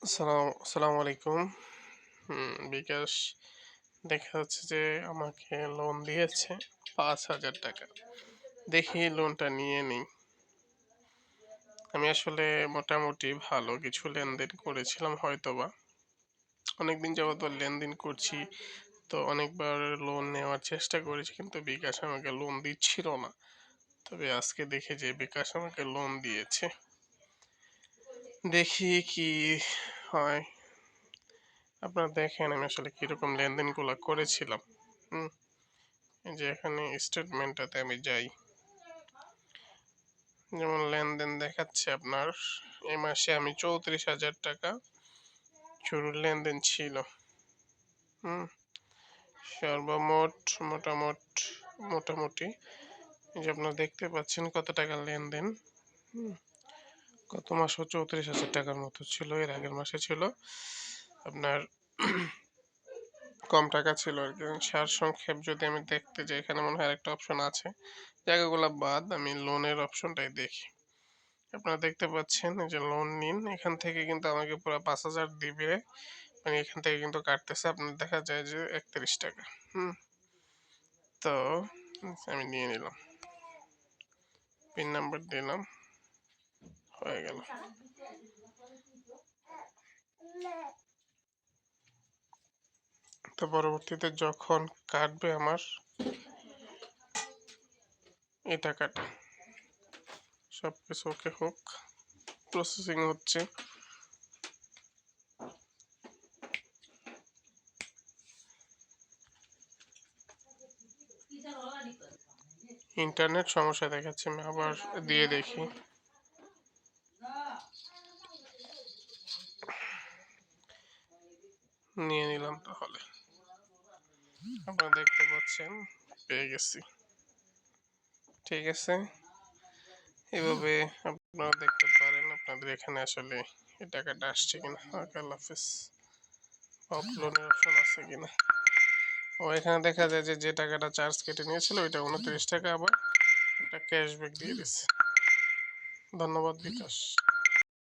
আসসালামু আলাইকুম। বিকাশ দেখা যাচ্ছে যে আমাকে লোন দিয়েছে ৫,০০০ টাকা। দেখি লোনটা নিয়ে নিই। আমি আসলে মোটামুটি ভালো কিছু লেনদেন করেছিলাম হয়তোবা। অনেকদিন যাবত লেনদেন করছি। তো অনেকবার লোন নেওয়ার চেষ্টা করেছি কিন্তু বিকাশ আমাকে লোন দিচ্ছিল না। তবে আজকে দেখি যে বিকাশ আমাকে লোন দিয়েছে। দেখি কি হয়। আপনারা দেখেন আমি আসলে কিরকম লেনদেনগুলো করেছিলাম। হুম, এই যে এখানে স্টেটমেন্টটাতে আমি যাই, যেমন লেনদেন দেখাচ্ছে আপনার এই মাসে আমি ৩৪,০০০ টাকা শুরুর লেনদেন ছিল। হুম, সর্বমোট মোটামুটি এই যে আপনারা দেখতে পাচ্ছেন কত টাকা লেনদেন। হুম, গত মাসও ৩৪,০০০ টাকার মতো ছিল, এর আগের মাসে ছিল আপনার কম টাকা ছিল আর কি। সারসংক্ষেপ যদি আমি দেখতে যাই, এখানে মনে হয় আরেকটা অপশন আছে, জায়গাগুলো বাদ আমি লোনের অপশনটাই দেখি। আপনারা দেখতে পাচ্ছেন এই যে লোন নিন, এখান থেকে কিন্তু আমাকে পুরো ৫,০০০ দিবে, মানে এখান থেকে কিন্তু কাটতেছে আপনার দেখা যায় যে ৩১ টাকা। তো আমি নিয়ে নিলাম, পিন নাম্বার দিলাম, হয়ে গেল। তো পরবর্তীতে যখন কাটবে আমার এই টাকাটা, সবকিছু ওকে হোক, প্রসেসিং হচ্ছে। ইন্টারনেট সমস্যা দেখাচ্ছে, আমি আবার দিয়ে দেখি। নিয়ে নিলাম, তাহলে আপনারা দেখতে পাচ্ছেন পেয়ে গেছি। ঠিক আছে, এভাবে আপনারা দেখতে পারেন আপনাদের এখানে আসলে এই টাকাটা আসছে কিনা। আল্লাহ হাফেজ। লোনের অপশন আছে কিনা। ও এখানে দেখা যায় যে টাকাটা চার্জ কেটে নিয়েছিল ওইটা 29 টাকা আবার একটা ক্যাশব্যাক দিয়ে দিচ্ছে। ধন্যবাদ বিকাশ।